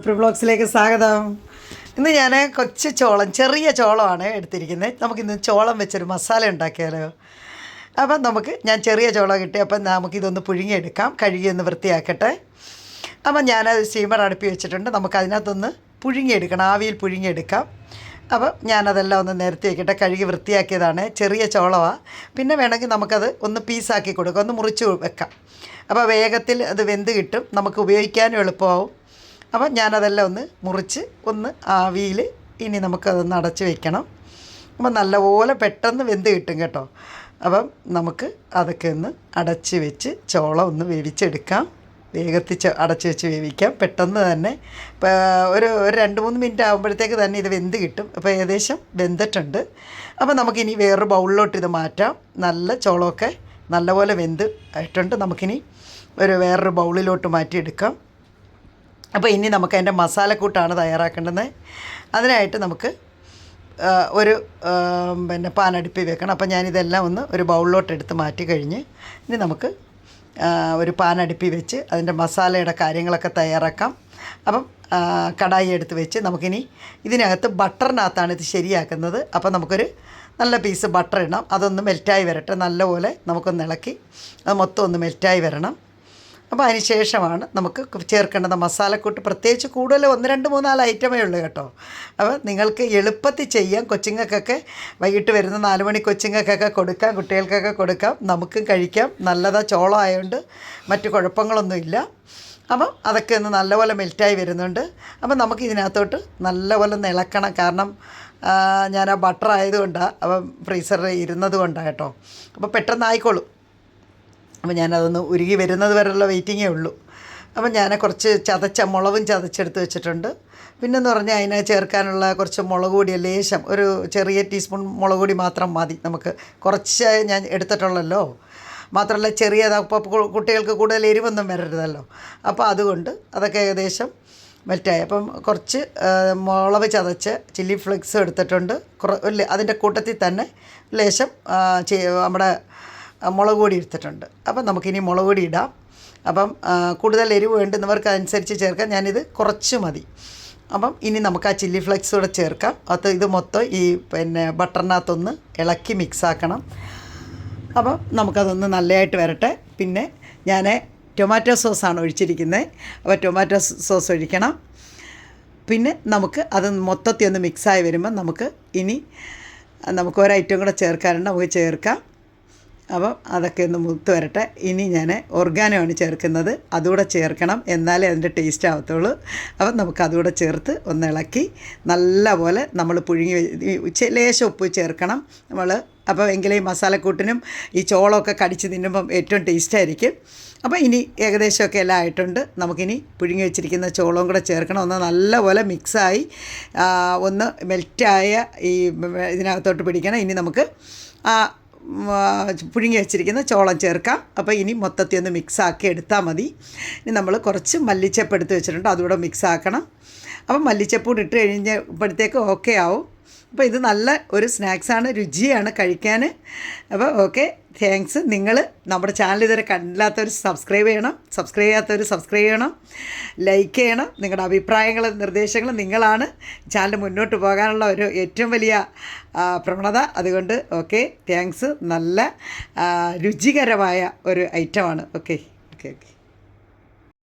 ബ്ലോഗ്സിലേക്ക് സ്വാഗതം. ഇന്ന് ഞാൻ കൊച്ചു ചോളം, ചെറിയ ചോളമാണ് എടുത്തിരിക്കുന്നത്. നമുക്കിന്ന് ചോളം വെച്ചൊരു മസാല ഉണ്ടാക്കിയാലോ. അപ്പം ഞാൻ ചെറിയ ചോളം കിട്ടി. അപ്പം നമുക്കിതൊന്ന് പുഴുങ്ങിയെടുക്കാം. കഴുകിയൊന്ന് വൃത്തിയാക്കട്ടെ. അപ്പം ഞാനത് സ്റ്റീമർ അടുപ്പി വെച്ചിട്ടുണ്ട്. നമുക്കതിനകത്തൊന്ന് പുഴുങ്ങിയെടുക്കണം, ആവിയിൽ പുഴുങ്ങിയെടുക്കാം. അപ്പം ഞാനതെല്ലാം ഒന്ന് നിരത്തി വയ്ക്കട്ടെ. കഴുകി വൃത്തിയാക്കിയതാണ്, ചെറിയ ചോളമാണ്. പിന്നെ വേണമെങ്കിൽ നമുക്കത് ഒന്ന് പീസാക്കി കൊടുക്കാം, ഒന്ന് മുറിച്ച് വെക്കാം. അപ്പോൾ വേഗത്തിൽ അത് വെന്ത് കിട്ടും, നമുക്ക് ഉപയോഗിക്കാനും എളുപ്പമാവും. അപ്പം ഞാനതെല്ലാം ഒന്ന് മുറിച്ച് ഒന്ന് ആവിയിൽ ഇനി നമുക്കതൊന്ന് അടച്ച് വയ്ക്കണം. അപ്പം നല്ലപോലെ പെട്ടെന്ന് വെന്ത് കിട്ടും കേട്ടോ. അപ്പം നമുക്ക് അതൊക്കെ ഒന്ന് അടച്ച് വെച്ച് ചോളം ഒന്ന് വേവിച്ചെടുക്കാം. വേഗത്തിൽ അടച്ച് വെച്ച് വേവിക്കാം. പെട്ടെന്ന് തന്നെ ഒരു 2-3 മിനിറ്റ് ആകുമ്പോഴത്തേക്ക് തന്നെ ഇത് വെന്ത് കിട്ടും. അപ്പോൾ ഏകദേശം വെന്തിട്ടുണ്ട്. അപ്പോൾ നമുക്കിനി വേറൊരു ബൗളിലോട്ട് ഇത് മാറ്റാം. നല്ല ചോളമൊക്കെ നല്ലപോലെ വെന്ത് ആയിട്ടുണ്ട്. നമുക്കിനി വേറൊരു ബൗളിലോട്ട് മാറ്റിയെടുക്കാം. അപ്പോൾ ഇനി നമുക്ക് അതിൻ്റെ മസാലക്കൂട്ടാണ് തയ്യാറാക്കേണ്ടത്. അതിനായിട്ട് നമുക്ക് ഒരു പാൻ അടുപ്പിൽ വെക്കണം. അപ്പോൾ ഞാനിതെല്ലാം ഒന്ന് ഒരു ബൗളിലോട്ട് എടുത്ത് മാറ്റി കഴിഞ്ഞ് ഇനി നമുക്ക് ഒരു പാൻ അടുപ്പിൽ വെച്ച് അതിൻ്റെ മസാലയുടെ കാര്യങ്ങളൊക്കെ തയ്യാറാക്കാം. അപ്പം കടായി എടുത്ത് വെച്ച് നമുക്കിനി ഇതിനകത്ത് ബട്ടറിനകത്താണ് ഇത് ശരിയാക്കുന്നത്. അപ്പോൾ നമുക്കൊരു നല്ല പീസ് ബട്ടർ ഇടാം. അതൊന്ന് മെൽറ്റായി വരട്ടെ. നല്ലപോലെ നമുക്കൊന്ന് ഇളക്കി അത് മൊത്തം ഒന്ന് മെൽറ്റായി വരണം. അപ്പോൾ അതിന് ശേഷമാണ് നമുക്ക് ചേർക്കേണ്ടത് മസാലക്കൂട്ട്. പ്രത്യേകിച്ച് കൂടുതൽ 1, 2, 3, 4 ഐറ്റമേ ഉള്ളൂ കേട്ടോ. അപ്പോൾ നിങ്ങൾക്ക് എളുപ്പത്തിൽ ചെയ്യാം. കൊച്ചുങ്ങൾക്കൊക്കെ വൈകിട്ട് വരുന്ന 4 മണി കൊച്ചുങ്ങൾക്കൊക്കെ കൊടുക്കാം, കുട്ടികൾക്കൊക്കെ കൊടുക്കാം, നമുക്കും കഴിക്കാം. നല്ലതാണ്, ചോളം ആയതുകൊണ്ട് മറ്റു കുഴപ്പങ്ങളൊന്നുമില്ല. അപ്പം അതൊക്കെ ഒന്ന് നല്ലപോലെ മെൽറ്റായി വരുന്നുണ്ട്. അപ്പം നമുക്ക് ഇതിനകത്തോട്ട് നല്ലപോലെ ഒന്ന് ഇളക്കണം. കാരണം ഞാൻ ആ ബട്ടർ ആയതുകൊണ്ടാണ്, അപ്പം ഫ്രീസറിൽ ഇരുന്നത് കൊണ്ടാണ് കേട്ടോ. അപ്പോൾ പെട്ടെന്ന് ആയിക്കോളും. അപ്പോൾ ഞാനതൊന്ന് ഉരുകി വരുന്നത് വരെയുള്ള വെയിറ്റിങ്ങേ ഉള്ളൂ. അപ്പം ഞാൻ കുറച്ച് മുളകും ചതച്ചെടുത്ത് വെച്ചിട്ടുണ്ട്. പിന്നെന്ന് പറഞ്ഞാൽ അതിന് ചേർക്കാനുള്ള കുറച്ച് മുളക് പൊടി, ലേശം ഒരു ചെറിയ ടീസ്പൂൺ മുളക് പൊടി മാത്രം മതി. നമുക്ക് കുറച്ച് ഞാൻ എടുത്തിട്ടുള്ളല്ലോ. മാത്രമല്ല അപ്പോൾ കുട്ടികൾക്ക് കൂടുതൽ എരിവൊന്നും വരരുതല്ലോ. അപ്പോൾ അതുകൊണ്ട് അതൊക്കെ ഏകദേശം മെൽറ്റായി. അപ്പം കുറച്ച് മുളക് ചതച്ച് ചില്ലി ഫ്ലേക്സ് എടുത്തിട്ടുണ്ട്. അതിൻ്റെ കൂട്ടത്തിൽ തന്നെ ലേശം നമ്മുടെ മുളക് പൊടി എടുത്തിട്ടുണ്ട്. അപ്പം നമുക്കിനി മുളക് പൊടി ഇടാം. അപ്പം കൂടുതൽ എരിവ് വേണ്ടുന്നവർക്ക് അതനുസരിച്ച് ചേർക്കാം. ഞാനിത് കുറച്ച് മതി. അപ്പം ഇനി നമുക്ക് ആ ചില്ലി ഫ്ലേക്സ് കൂടെ ചേർക്കാം. ഇത് മൊത്തം ഈ ബട്ടറിനകത്തൊന്ന് ഇളക്കി മിക്സാക്കണം. അപ്പം നമുക്കതൊന്ന് നല്ലതായിട്ട് വരട്ടെ. പിന്നെ ഞാൻ ടൊമാറ്റോ സോസാണ് ഒഴിച്ചിരിക്കുന്നത്. അപ്പോൾ ടൊമാറ്റോ സോസ് ഒഴിക്കണം. പിന്നെ നമുക്ക് അത് മൊത്തത്തിൽ ഒന്ന് മിക്സായി വരുമ്പോൾ നമുക്ക് ഒരൈറ്റം കൂടെ ചേർക്കാറുണ്ട്, നമുക്ക് ചേർക്കാം. അപ്പം അതൊക്കെ ഒന്ന് മൂത്ത് വരട്ടെ. ഇനി ഞാൻ ഓർഗാനോ ആണ് ചേർക്കുന്നത്, അതുകൂടെ ചേർക്കണം, എന്നാലേ അതിൻ്റെ ടേസ്റ്റ് ആവത്തുള്ളൂ. അപ്പം നമുക്ക് അതുകൂടെ ചേർത്ത് ഒന്ന് ഇളക്കി നല്ലപോലെ നമ്മൾ ലേശം ഉപ്പ് ചേർക്കണം അപ്പോൾ എങ്കിലേ ഈ മസാലക്കൂട്ടിനും ഈ ചോളമൊക്കെ കടിച്ച് തിന്നുമ്പം ഏറ്റവും ടേസ്റ്റായിരിക്കും. അപ്പോൾ ഇനി ഏകദേശമൊക്കെ എല്ലാം ആയിട്ടുണ്ട്. നമുക്കിനി പുഴുങ്ങി വെച്ചിരിക്കുന്ന ചോളവും കൂടെ ചേർക്കണം. ഒന്ന് നല്ലപോലെ മിക്സായി ഒന്ന് മെൽറ്റായ ഇതിനകത്തോട്ട് പിടിക്കണം. ഇനി നമുക്ക് പുഴുങ്ങി വെച്ചിരിക്കുന്ന ചോളം ചേർക്കാം. അപ്പോൾ ഇനി മൊത്തത്തിൽ ഒന്ന് മിക്സാക്കി എടുത്താൽ മതി. ഇനി നമ്മൾ കുറച്ച് മല്ലിച്ചപ്പ് എടുത്ത് വെച്ചിട്ടുണ്ട്, അതുകൂടെ മിക്സാക്കണം. അപ്പം മല്ലിച്ചപ്പ് കൂടി ഇട്ട് കഴിഞ്ഞപ്പോഴത്തേക്ക് ഓക്കെ ആവും. അപ്പോൾ ഇത് നല്ല ഒരു സ്നാക്സാണ്, രുചിയാണ് കഴിക്കാൻ. അപ്പോൾ ഓക്കെ, താങ്ക്സ്. നിങ്ങൾ നമ്മുടെ ചാനൽ ഇതുവരെ കണ്ടില്ലാത്തവർ സബ്സ്ക്രൈബ് ചെയ്യണം, ലൈക്ക് ചെയ്യണം. നിങ്ങളുടെ അഭിപ്രായങ്ങളും നിർദ്ദേശങ്ങളും നിങ്ങളാണ് ചാനൽ മുന്നോട്ട് പോകാനുള്ള ഒരു ഏറ്റവും വലിയ പ്രവണത. അതുകൊണ്ട് ഓക്കെ, താങ്ക്സ്. നല്ല രുചികരമായ ഒരു ഐറ്റമാണ്. ഓക്കെ.